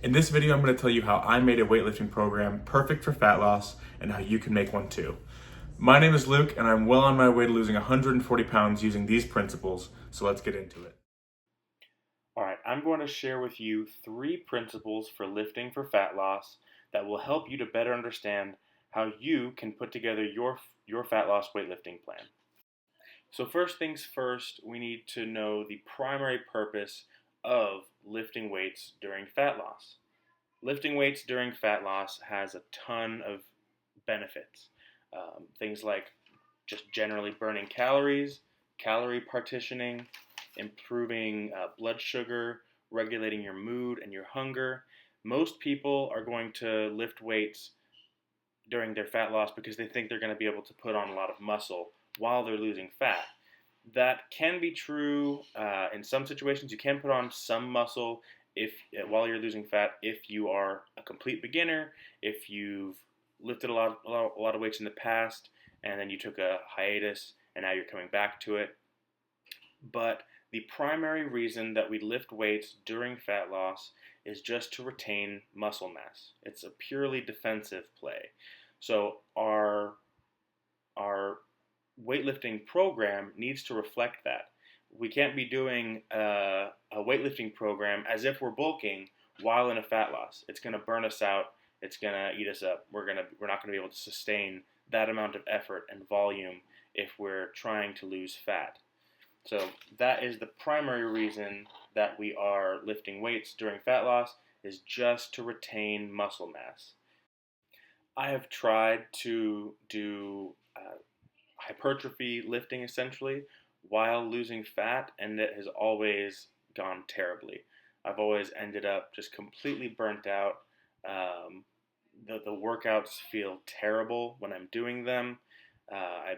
In this video, I'm going to tell you how I made a weightlifting program perfect for fat loss and how you can make one too. My name is Luke, and I'm well on my way to losing 140 pounds using these principles, so let's get into it. Alright, I'm going to share with you 3 principles for lifting for fat loss that will help you to better understand how you can put together your fat loss weightlifting plan. So first things first, we need to know the primary purpose of lifting weights during fat loss. Lifting weights during fat loss has a ton of benefits. Things like just generally burning calories, calorie partitioning, improving blood sugar, regulating your mood and your hunger. Most people are going to lift weights during their fat loss because they think they're going to be able to put on a lot of muscle while they're losing fat. That can be true in some situations. You can put on some muscle if while you're losing fat if you are a complete beginner, if you've lifted a lot of weights in the past and then you took a hiatus and now you're coming back to it. But the primary reason that we lift weights during fat loss is just to retain muscle mass. It's a purely defensive play. So our weightlifting program needs to reflect that. We can't be doing a weightlifting program as if we're bulking while in a fat loss. It's going to burn us out. It's going to eat us up. We're not going to be able to sustain that amount of effort and volume if we're trying to lose fat. So that is the primary reason that we are lifting weights during fat loss, is just to retain muscle mass. I have tried to do hypertrophy lifting essentially while losing fat, and it has always gone terribly. I've always ended up just completely burnt out. The workouts feel terrible when I'm doing them. I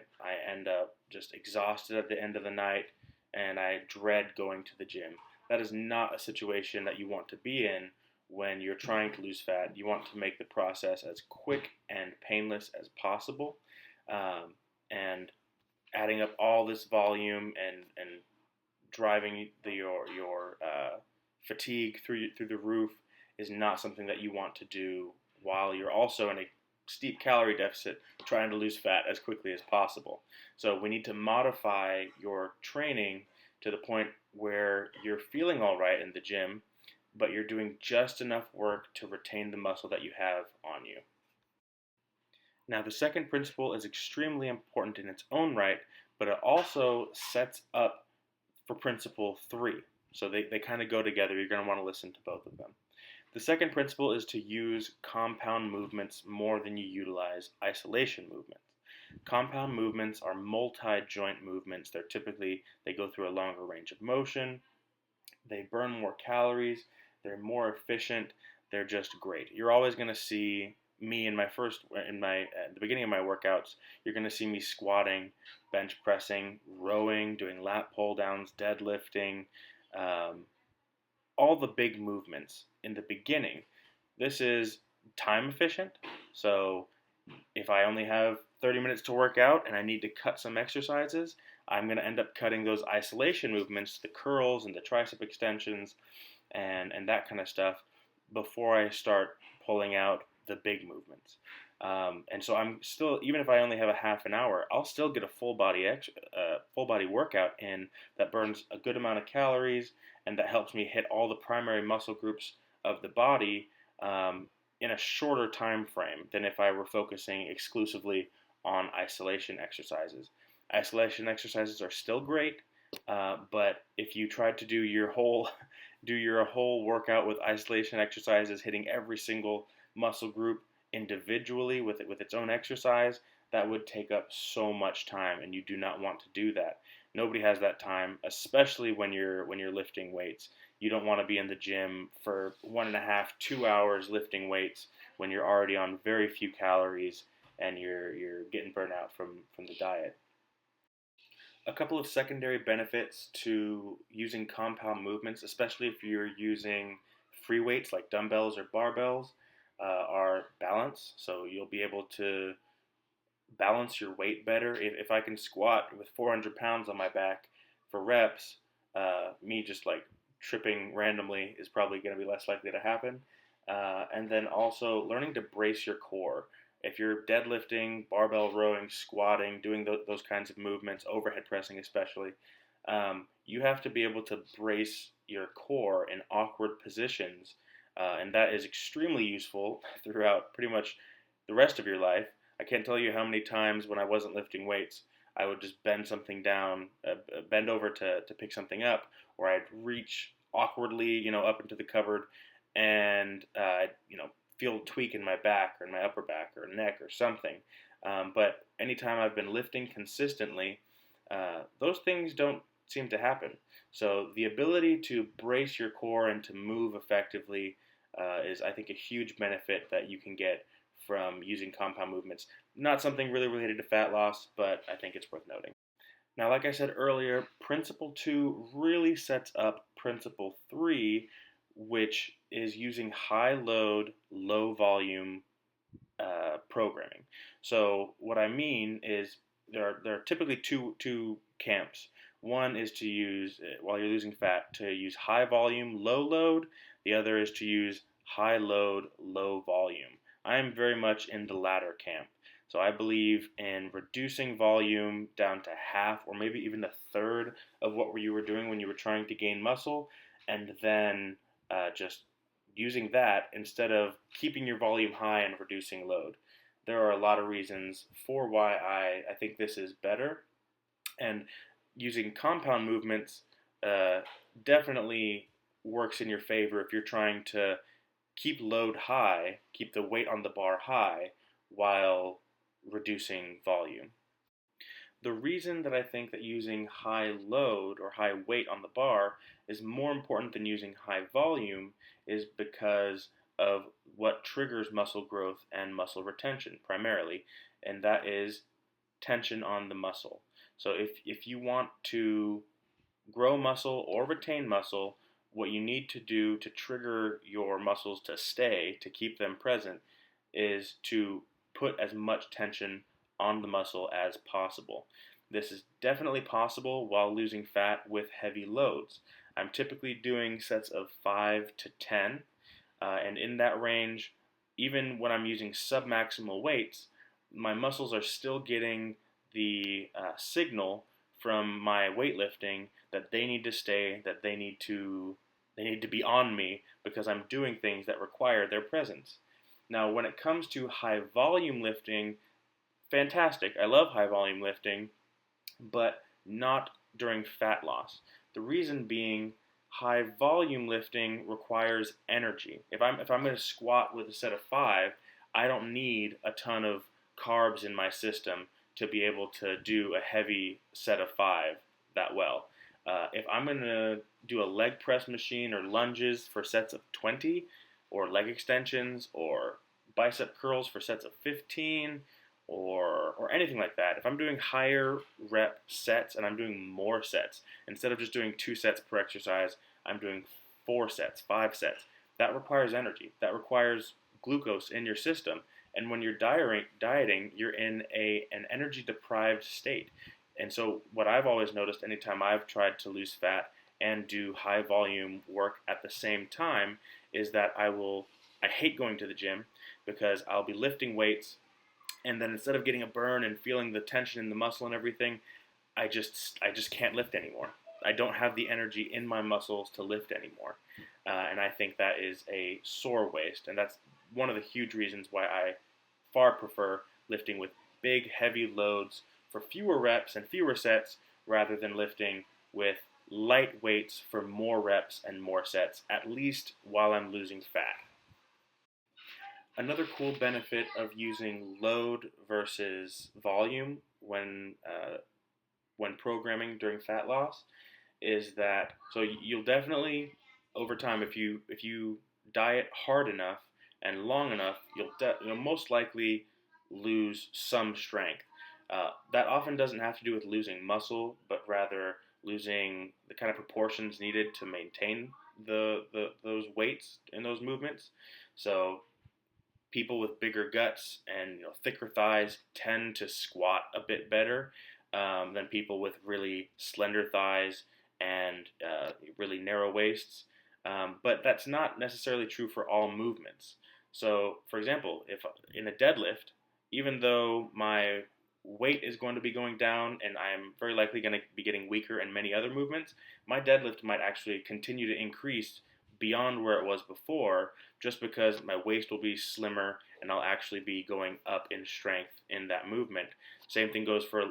end up just exhausted at the end of the night, and I dread going to the gym. That is not a situation that you want to be in when you're trying to lose fat. You want to make the process as quick and painless as possible. And adding up all this volume and driving your fatigue through the roof is not something that you want to do while you're also in a steep calorie deficit trying to lose fat as quickly as possible. So we need to modify your training to the point where you're feeling all right in the gym, but you're doing just enough work to retain the muscle that you have on you. Now, the second principle is extremely important in its own right, but it also sets up for principle 3. So they kind of go together. You're going to want to listen to both of them. The second principle is to use compound movements more than you utilize isolation movements. Compound movements are multi-joint movements. They go through a longer range of motion. They burn more calories. They're more efficient. They're just great. You're always going to see me at the beginning of my workouts. You're going to see me squatting, bench pressing, rowing, doing lat pull downs, deadlifting, all the big movements in the beginning. This is time efficient. So if I only have 30 minutes to work out and I need to cut some exercises, I'm going to end up cutting those isolation movements, the curls and the tricep extensions and that kind of stuff, before I start pulling out the big movements. And so I'm still, even if I only have a half an hour, I'll still get a full body workout in that burns a good amount of calories and that helps me hit all the primary muscle groups of the body in a shorter time frame than if I were focusing exclusively on isolation exercises. Isolation exercises are still great, but if you try to do your whole workout with isolation exercises, hitting every single muscle group individually with its own exercise, that would take up so much time, and you do not want to do that. Nobody has that time, especially when you're lifting weights. You don't want to be in the gym for 1.5, 2 hours lifting weights when you're already on very few calories and you're getting burnt out from the diet. A couple of secondary benefits to using compound movements, especially if you're using free weights like dumbbells or barbells, are balance. So you'll be able to balance your weight better. If I can squat with 400 pounds on my back for reps, me just like tripping randomly is probably going to be less likely to happen. And then also learning to brace your core. If you're deadlifting, barbell rowing, squatting, doing those kinds of movements, overhead pressing especially, you have to be able to brace your core in awkward positions, and that is extremely useful throughout pretty much the rest of your life. I can't tell you how many times when I wasn't lifting weights, I would just bend something down, bend over to pick something up, or I'd reach awkwardly, up into the cupboard, and feel a tweak in my back or in my upper back or neck or something. But anytime I've been lifting consistently, those things don't seem to happen. So the ability to brace your core and to move effectively is, I think, a huge benefit that you can get from using compound movements. Not something really related to fat loss, but I think it's worth noting. Now, like I said earlier, Principle 2 really sets up Principle 3, which is using high load, low volume programming. So what I mean is there are typically two camps. One is to use, while you're losing fat, to use high volume, low load. The other is to use high load, low volume. I am very much in the latter camp. So I believe in reducing volume down to half or maybe even a third of what you were doing when you were trying to gain muscle, and then just using that instead of keeping your volume high and reducing load. There are a lot of reasons for why I think this is better, and using compound movements definitely works in your favor if you're trying to keep load high, keep the weight on the bar high while reducing volume. The reason that I think that using high load or high weight on the bar is more important than using high volume is because of what triggers muscle growth and muscle retention primarily, and that is tension on the muscle. So if you want to grow muscle or retain muscle, what you need to do to trigger your muscles to stay, to keep them present, is to put as much tension on the muscle as possible. This is definitely possible while losing fat with heavy loads. I'm typically doing sets of 5 to 10, and in that range, even when I'm using submaximal weights, my muscles are still getting the signal from my weightlifting that they need to stay, that they need to be on me because I'm doing things that require their presence. Now, when it comes to high volume lifting, fantastic. I love high volume lifting, but not during fat loss. The reason being, high volume lifting requires energy. If I'm going to squat with a set of 5, I don't need a ton of carbs in my system to be able to do a heavy set of 5 that well. If I'm going to do a leg press machine or lunges for sets of 20, or leg extensions, or bicep curls for sets of 15, or anything like that, if I'm doing higher rep sets and I'm doing more sets, instead of just doing 2 sets per exercise, I'm doing 4 sets, 5 sets. That requires energy. That requires glucose in your system. And when you're dieting, you're in an energy deprived state. And so what I've always noticed anytime I've tried to lose fat and do high volume work at the same time is that I hate going to the gym because I'll be lifting weights, and then instead of getting a burn and feeling the tension in the muscle and everything, I just can't lift anymore. I don't have the energy in my muscles to lift anymore. And I think that is a sore waste, and that's one of the huge reasons why I far prefer lifting with big, heavy loads for fewer reps and fewer sets rather than lifting with light weights for more reps and more sets, at least while I'm losing fat. Another cool benefit of using load versus volume when programming during fat loss is that you'll definitely over time if you diet hard enough and long enough you'll most likely lose some strength. That often doesn't have to do with losing muscle, but rather losing the kind of proportions needed to maintain those weights and those movements. So people with bigger guts and thicker thighs tend to squat a bit better than people with really slender thighs and really narrow waists. But that's not necessarily true for all movements. So, for example, if in a deadlift, even though my weight is going to be going down and I'm very likely going to be getting weaker in many other movements, my deadlift might actually continue to increase beyond where it was before just because my waist will be slimmer and I'll actually be going up in strength in that movement. Same thing goes for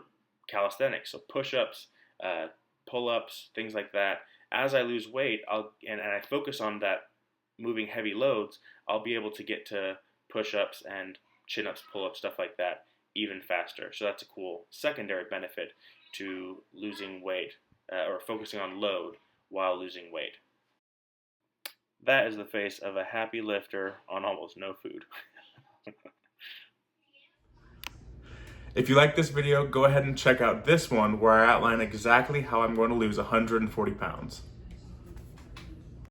calisthenics, so push-ups, uh, pull-ups, things like that. As I lose weight, and I focus on that moving heavy loads, I'll be able to get to push-ups and chin-ups, pull-ups, stuff like that even faster. So that's a cool secondary benefit to losing weight or focusing on load while losing weight. That is the face of a happy lifter on almost no food. If you like this video, go ahead and check out this one where I outline exactly how I'm going to lose 140 pounds.